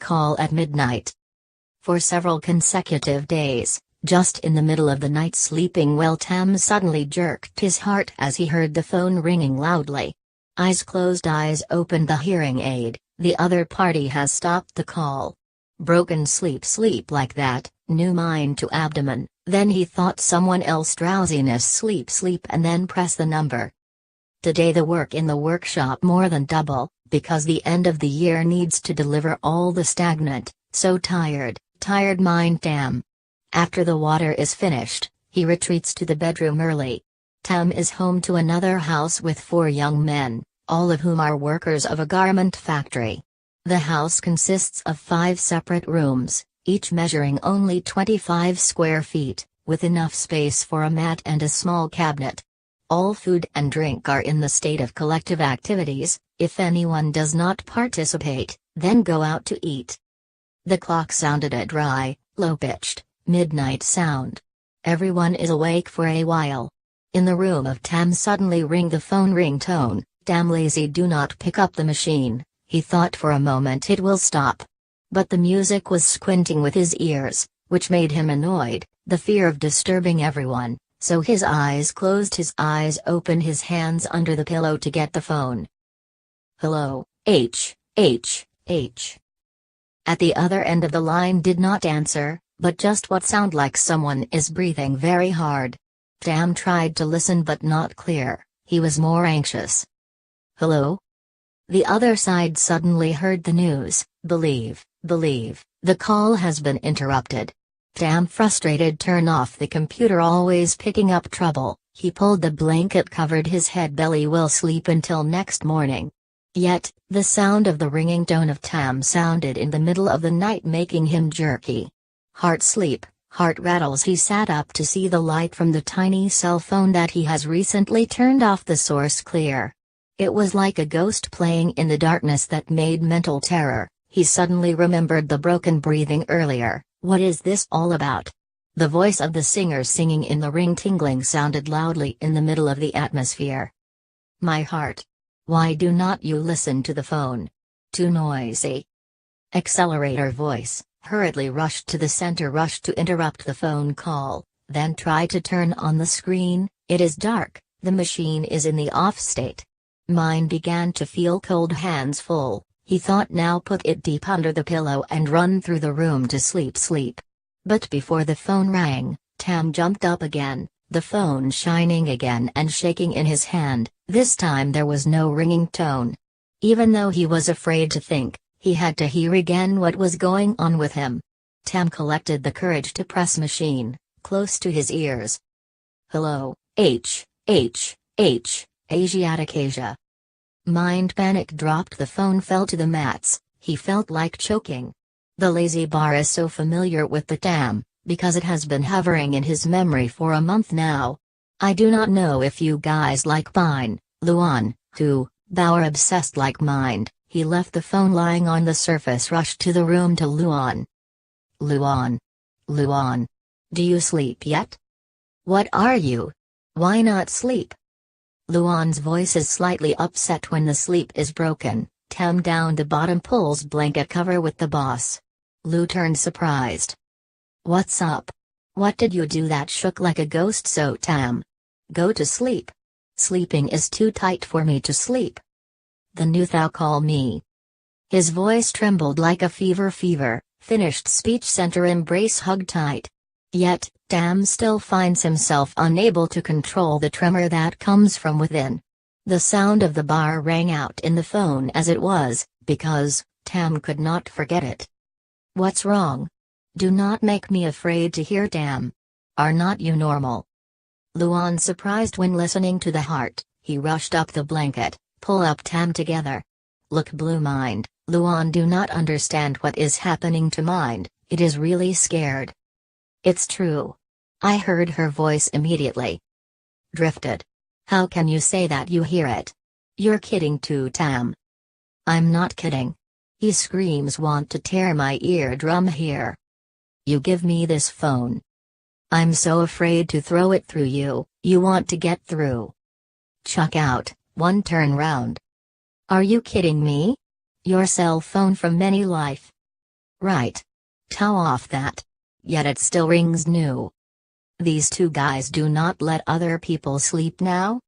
call at midnight. For several consecutive days, just in the middle of the night sleeping well, Tam suddenly jerked his heart as he heard the phone ringing loudly. Eyes closed, eyes opened, the hearing aid, the other party has stopped the call. Broken sleep like that, new mind to abdomen, then he thought someone else, drowsiness, sleep and then press the number. Today the work in the workshop more than double, because the end of the year needs to deliver all the stagnant, so tired mind Tam. After the water is finished, he retreats to the bedroom early. Tam is home to another house with 4 young men, all of whom are workers of a garment factory. The house consists of 5 separate rooms, each measuring only 25 square feet, with enough space for a mat and a small cabinet. All food and drink are in the state of collective activities. If anyone does not participate, then go out to eat. The clock sounded a dry, low-pitched, midnight sound. Everyone is awake for a while. In the room of Tam suddenly ring the phone ringtone. Damn lazy, do not pick up the machine. He thought for a moment it will stop. But the music was squinting with his ears, which made him annoyed, the fear of disturbing everyone, so his eyes closed, his eyes open, his hands under the pillow to get the phone. Hello, H. At the other end of the line did not answer, but just what sound like someone is breathing very hard. Tam tried to listen but not clear, he was more anxious. Hello? The other side suddenly heard the news, believe, the call has been interrupted. Tam, frustrated, turned off the computer, always picking up trouble. He pulled the blanket, covered his head, belly will sleep until next morning. Yet, the sound of the ringing tone of Tam sounded in the middle of the night, making him jerky. Heart rattles. He sat up to see the light from the tiny cell phone that he has recently turned off, the source clear. It was like a ghost playing in the darkness that made mental terror. He suddenly remembered the broken breathing earlier. What is this all about? The voice of the singer singing in the ring tingling sounded loudly in the middle of the atmosphere. My heart. Why do not you listen to the phone? Too noisy. Accelerator voice, hurriedly rushed to the center, rushed to interrupt the phone call, then try to turn on the screen. It is dark, the machine is in the off state. Mind began to feel cold, hands full. He thought, now put it deep under the pillow and run through the room to sleep. But before the phone rang, Tam jumped up again, the phone shining again and shaking in his hand. This time there was no ringing tone. Even though he was afraid to think, he had to hear again what was going on with him. Tam collected the courage to press machine, close to his ears. Hello, H. Asiatic Asia. Mind panic dropped, the phone fell to the mats, he felt like choking. The lazy bar is so familiar with the Tam, because it has been hovering in his memory for a month now. I do not know if you guys like Pine, Luan, who, Bauer obsessed like Mind. He left the phone lying on the surface, rushed to the room to Luan. Luan. Do you sleep yet? What are you? Why not sleep? Luan's voice is slightly upset when the sleep is broken. Tam down the bottom pulls blanket cover with the boss. Lu turned surprised. What's up? What did you do that shook like a ghost so? Tam. Go to sleep. Sleeping is too tight for me to sleep. Then do thou call me. His voice trembled like a fever, finished speech, center embrace, hug tight. Yet, Tam still finds himself unable to control the tremor that comes from within. The sound of the bar rang out in the phone as it was, because Tam could not forget it. What's wrong? Do not make me afraid to hear. Tam. Are not you normal? Luan surprised when listening to the heart, he rushed up the blanket, pull up Tam together. Look, Blue Mind, Luan do not understand what is happening to Mind, it is really scared. It's true. I heard her voice immediately. Drifted. How can you say that? You hear it? You're kidding too, Tam. I'm not kidding. He screams, want to tear my eardrum here. You give me this phone. I'm so afraid to throw it through you, you want to get through. Chuck out, one turn round. Are you kidding me? Your cell phone from many life. Right. Towel off that. Yet it still rings new. These two guys do not let other people sleep now?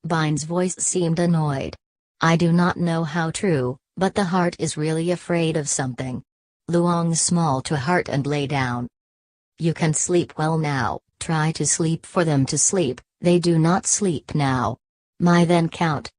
Bine's voice seemed annoyed. I do not know how true, but the heart is really afraid of something. Luong smiled to heart and lay down. You can sleep well now, try to sleep for them to sleep, they do not sleep now. My then count.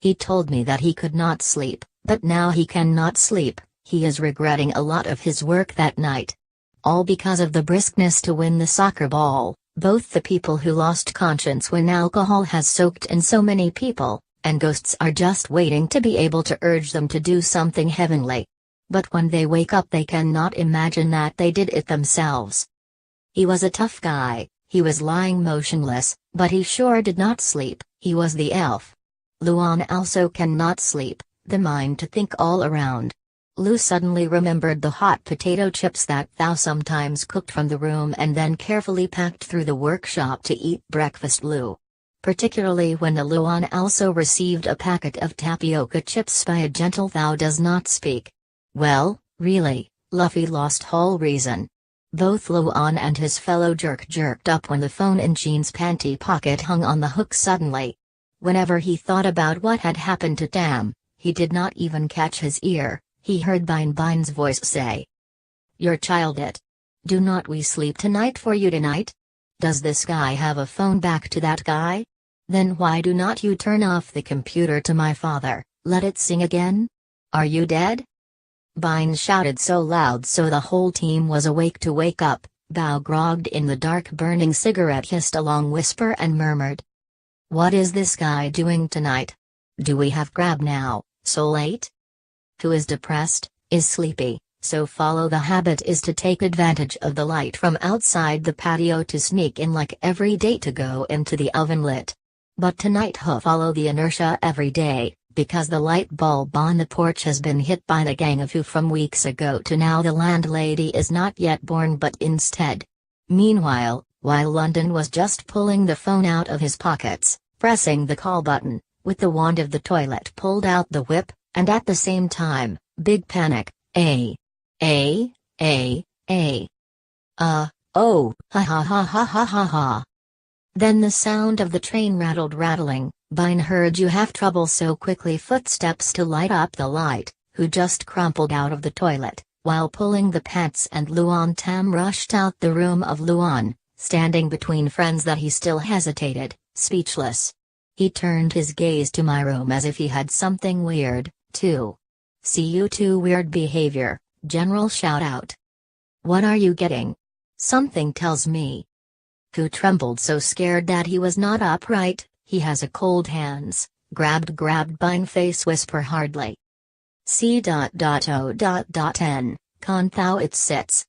He told me that he could not sleep, but now he cannot sleep, he is regretting a lot of his work that night. All because of the briskness to win the soccer ball, both the people who lost conscience when alcohol has soaked in so many people, and ghosts are just waiting to be able to urge them to do something heavenly. But when they wake up they cannot imagine that they did it themselves. He was a tough guy, he was lying motionless, but he sure did not sleep, he was the elf. Luan also cannot sleep, the mind to think all around. Lu suddenly remembered the hot potato chips that Thou sometimes cooked from the room and then carefully packed through the workshop to eat breakfast. Lu. Particularly when the Luan also received a packet of tapioca chips by a gentle Thou does not speak. Well, really, Luffy lost all reason. Both Luan and his fellow jerked up when the phone in Jean's panty pocket hung on the hook suddenly. Whenever he thought about what had happened to Tam, he did not even catch his ear. He heard Bine's voice say. Your child it. Do not we sleep tonight for you tonight? Does this guy have a phone back to that guy? Then why do not you turn off the computer to my father, let it sing again? Are you dead? Bine shouted so loud so the whole team was awake to wake up. Bao grogged in the dark burning cigarette hissed a long whisper and murmured. What is this guy doing tonight? Do we have grab now, so late? Who is depressed, is sleepy, so follow the habit is to take advantage of the light from outside the patio to sneak in like every day to go into the oven lit. But tonight follow the inertia every day, because the light bulb on the porch has been hit by the gang of who from weeks ago to now the landlady is not yet born but instead. Meanwhile, while London was just pulling the phone out of his pockets, pressing the call button, with the wand of the toilet pulled out the whip, and at the same time, big panic, oh, ha ha ha ha ha ha ha. Then the sound of the train rattled rattling, Bine heard you have trouble so quickly footsteps to light up the light, who just crumpled out of the toilet, while pulling the pants and Luan Tam rushed out the room of Luan, standing between friends that he still hesitated, speechless. He turned his gaze to my room as if he had something weird. Two. See you two weird behavior, general shout out. What are you getting? Something tells me. Who trembled so scared that he was not upright, he has a cold hands, grabbed Bine face whisper hardly. C.O.N. Con thou it sits.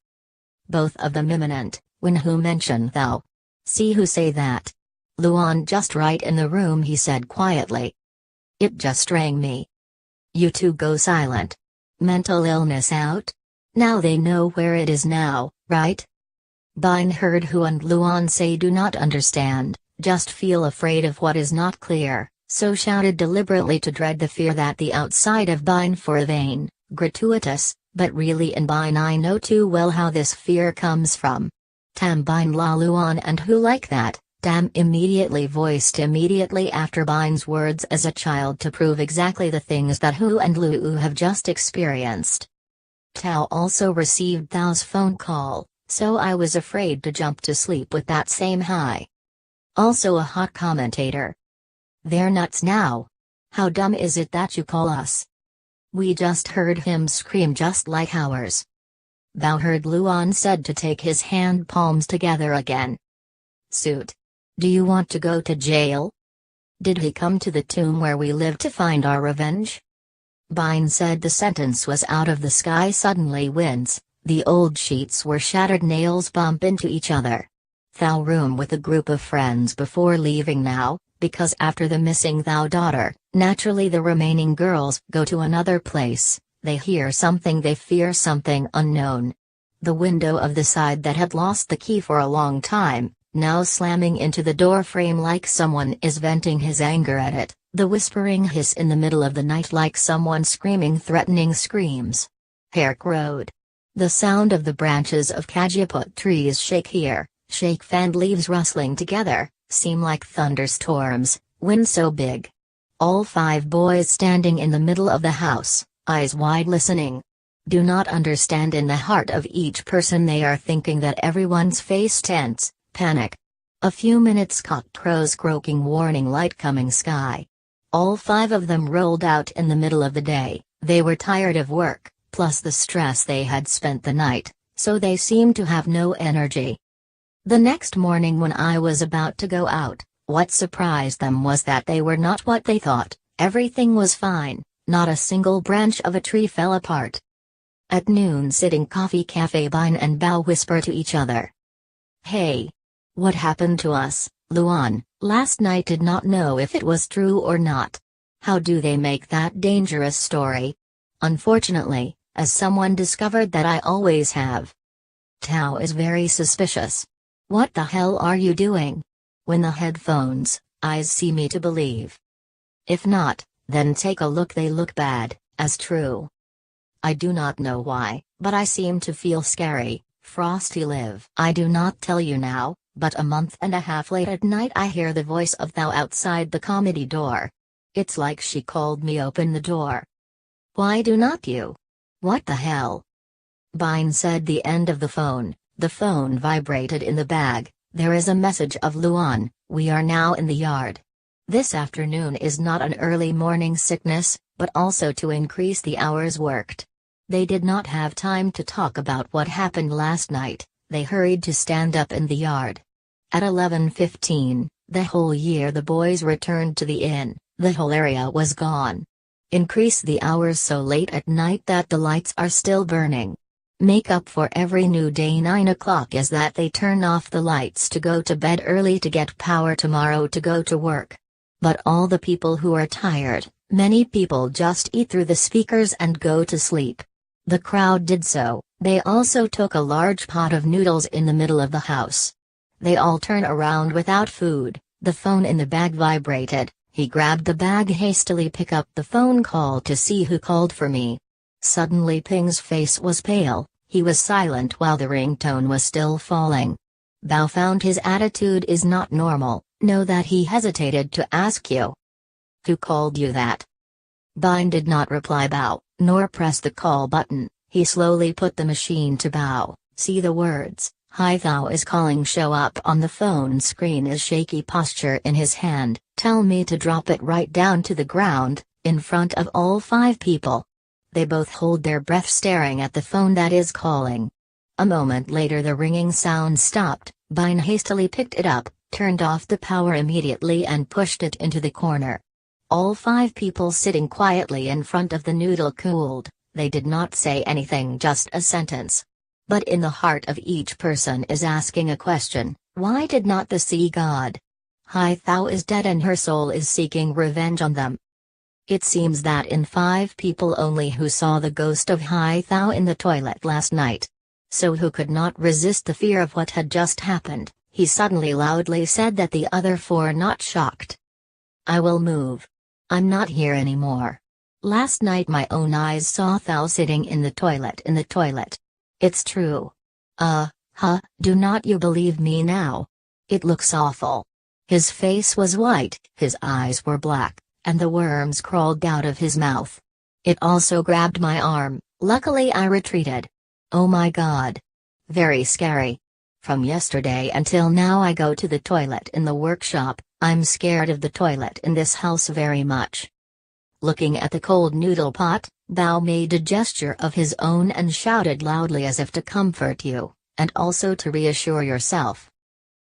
Both of them imminent, when who mention thou. See who say that. Luan just right in the room he said quietly. It just rang me. You two go silent. Mental illness out? Now they know where it is now, right? Bine heard Hu and Luan say do not understand, just feel afraid of what is not clear, so shouted deliberately to dread the fear that the outside of Bine for a vain, gratuitous, but really in Bine I know too well how this fear comes from. Tam Bine la Luan and Hu like that. Tam immediately voiced immediately after Bine's words as a child to prove exactly the things that Hu and Lu have just experienced. Tao also received Thau's phone call, so I was afraid to jump to sleep with that same high. Also a hot commentator. They're nuts now. How dumb is it that you call us? We just heard him scream just like ours. Thou heard Luan said to take his hand palms together again. Suit. Do you want to go to jail? Did he come to the tomb where we live to find our revenge? Bine said the sentence was out of the sky suddenly winds, the old sheets were shattered nails bump into each other. Thou room with a group of friends before leaving now, because after the missing Thou daughter, naturally the remaining girls go to another place, they hear something they fear something unknown. The window of the side that had lost the key for a long time, now slamming into the door frame like someone is venting his anger at it, the whispering hiss in the middle of the night like someone screaming threatening screams. Hair crowed. The sound of the branches of cajeput trees shake here, shake fan leaves rustling together, seem like thunderstorms, wind so big. All 5 boys standing in the middle of the house, eyes wide listening. Do not understand in the heart of each person they are thinking that everyone's face tense, panic. A few minutes cockcrows croaking warning light coming sky. All 5 of them rolled out in the middle of the day, they were tired of work, plus the stress they had spent the night, so they seemed to have no energy. The next morning when I was about to go out, what surprised them was that they were not what they thought. Everything was fine, not a single branch of a tree fell apart. At noon sitting coffee cafe, Bine and Bao whisper to each other. Hey! What happened to us, Luan, last night? Did not know if it was true or not. How do they make that dangerous story? Unfortunately, as someone discovered that I always have. Tao is very suspicious. What the hell are you doing? When the headphones, eyes see me to believe. If not, then take a look, they look bad, as true. I do not know why, but I seem to feel scary, Frosty live. I do not tell you now, but a month and a half late at night I hear the voice of Thou outside the comedy door. It's like she called me, open the door. Why do not you? What the hell? Bine said the end of the phone vibrated in the bag. There is a message of Luan, we are now in the yard. This afternoon is not an early morning sickness, but also to increase the hours worked. They did not have time to talk about what happened last night, they hurried to stand up in the yard. At 11:15, the whole year the boys returned to the inn, the whole area was gone. Increase the hours so late at night that the lights are still burning. Make up for every new day. 9 o'clock is that they turn off the lights to go to bed early to get power tomorrow to go to work. But all the people who are tired, many people just eat through the speakers and go to sleep. The crowd did so. They also took a large pot of noodles in the middle of the house. They all turn around without food. The phone in the bag vibrated. He grabbed the bag hastily, pick up the phone call to see who called for me. Suddenly Ping's face was pale, he was silent while the ringtone was still falling. Bao found his attitude is not normal, know that he hesitated to ask you. Who called you that? Bine did not reply Bao, nor press the call button. He slowly put the machine to Bao, see the words, Hi Thou is calling show up on the phone screen is shaky posture in his hand, tell me to drop it right down to the ground, in front of all 5 people. They both hold their breath staring at the phone that is calling. A moment later the ringing sound stopped, Bine hastily picked it up, turned off the power immediately and pushed it into the corner. All 5 people sitting quietly in front of the noodle cooled, they did not say anything, just a sentence. But in the heart of each person is asking a question, why did not the sea god? Hai Thao is dead and her soul is seeking revenge on them. It seems that in 5 people only who saw the ghost of Hai Thao in the toilet last night. So who could not resist the fear of what had just happened, he suddenly loudly said that the other 4 not shocked. I will move. I'm not here anymore. Last night my own eyes saw Thao sitting in the toilet. It's true. Do not you believe me now? It looks awful. His face was white, his eyes were black, and the worms crawled out of his mouth. It also grabbed my arm, luckily I retreated. Oh my god. Very scary. From yesterday until now I go to the toilet in the workshop, I'm scared of the toilet in this house very much. Looking at the cold noodle pot, Bao made a gesture of his own and shouted loudly as if to comfort you, and also to reassure yourself.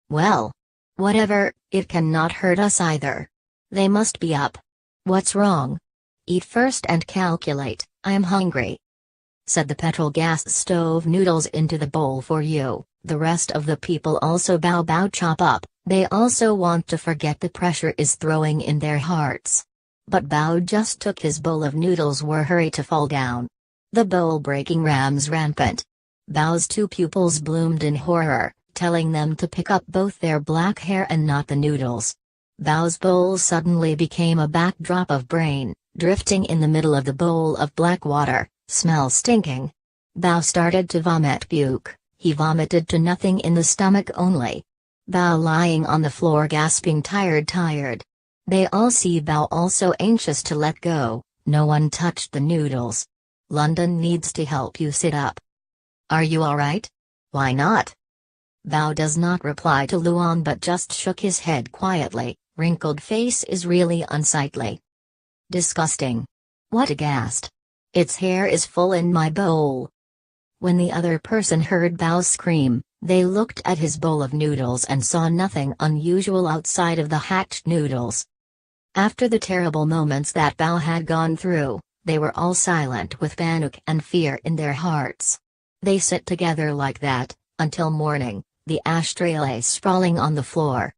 Well. Whatever, it cannot hurt us either. They must be up. What's wrong? Eat first and calculate, I am hungry. Said the petrol gas stove noodles into the bowl for you, the rest of the people also Bao chop up, they also want to forget the pressure is throwing in their hearts. But Bao just took his bowl of noodles were hurry to fall down. The bowl breaking rams rampant. Bao's 2 pupils bloomed in horror, telling them to pick up both their black hair and not the noodles. Bao's bowl suddenly became a backdrop of brain, drifting in the middle of the bowl of black water, smell stinking. Bao started to vomit puke. He vomited to nothing in the stomach only. Bao lying on the floor gasping tired. They all see Bao also anxious to let go. No one touched the noodles. London needs to help you sit up. Are you alright? Why not? Bao does not reply to Luan but just shook his head quietly. Wrinkled face is really unsightly. Disgusting. What a ghast. Its hair is full in my bowl. When the other person heard Bao's scream, they looked at his bowl of noodles and saw nothing unusual outside of the hatched noodles. After the terrible moments that Bao had gone through, they were all silent with panic and fear in their hearts. They sit together like that, until morning, the ashtray lay sprawling on the floor.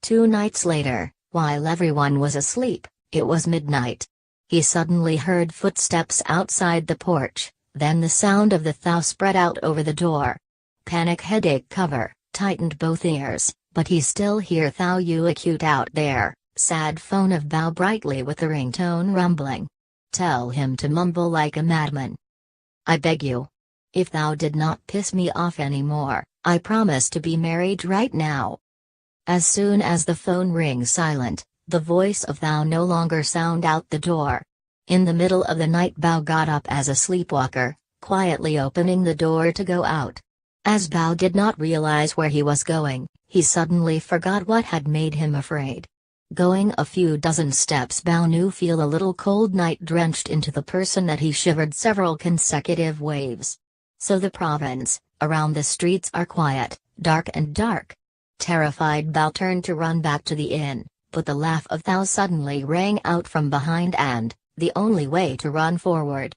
2 nights later, while everyone was asleep, it was midnight. He suddenly heard footsteps outside the porch, then the sound of the thou spread out over the door. Panic headache cover, tightened both ears, but he still hear thou you acute out there, sad phone of Bao brightly with the ringtone rumbling. Tell him to mumble like a madman. I beg you. If thou did not piss me off anymore, I promise to be married right now. As soon as the phone rings silent, the voice of Bao no longer sound out the door. In the middle of the night Bao got up as a sleepwalker, quietly opening the door to go out. As Bao did not realize where he was going, he suddenly forgot what had made him afraid. Going a few dozen steps Bao knew feel a little cold night drenched into the person that he shivered several consecutive waves. So the province, around the streets are quiet, dark. Terrified Bao turned to run back to the inn, but the laugh of Thao suddenly rang out from behind and, the only way to run forward.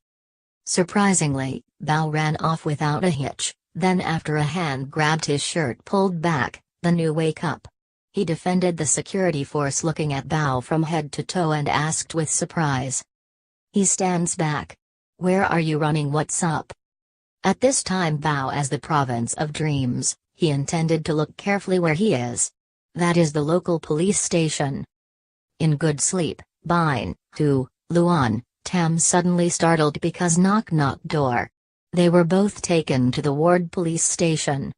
Surprisingly, Bao ran off without a hitch, then after a hand grabbed his shirt pulled back, the new wake up. He defended the security force looking at Bao from head to toe and asked with surprise. He stands back. Where are you running? What's up? At this time Bao as the province of dreams, he intended to look carefully where he is. That is the local police station. In good sleep, Bine, Hu, Luan, Tam suddenly startled because knock door. They were both taken to the ward police station.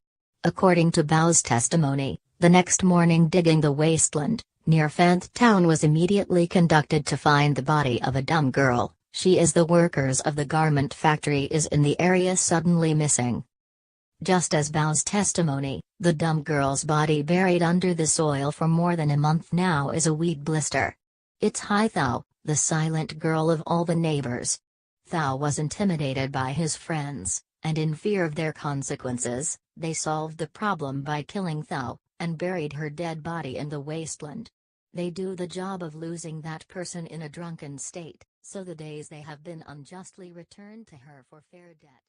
According to Bao's testimony, the next morning digging the wasteland, near Fanth town was immediately conducted to find the body of a dumb girl. She is the workers of the garment factory is in the area suddenly missing. Just as Bao's testimony, the dumb girl's body buried under the soil for more than a month now is a weed blister. It's Hai Thao, the silent girl of all the neighbors. Thao was intimidated by his friends, and in fear of their consequences, they solved the problem by killing Thao, and buried her dead body in the wasteland. They do the job of losing that person in a drunken state, so the days they have been unjustly returned to her for fair debt.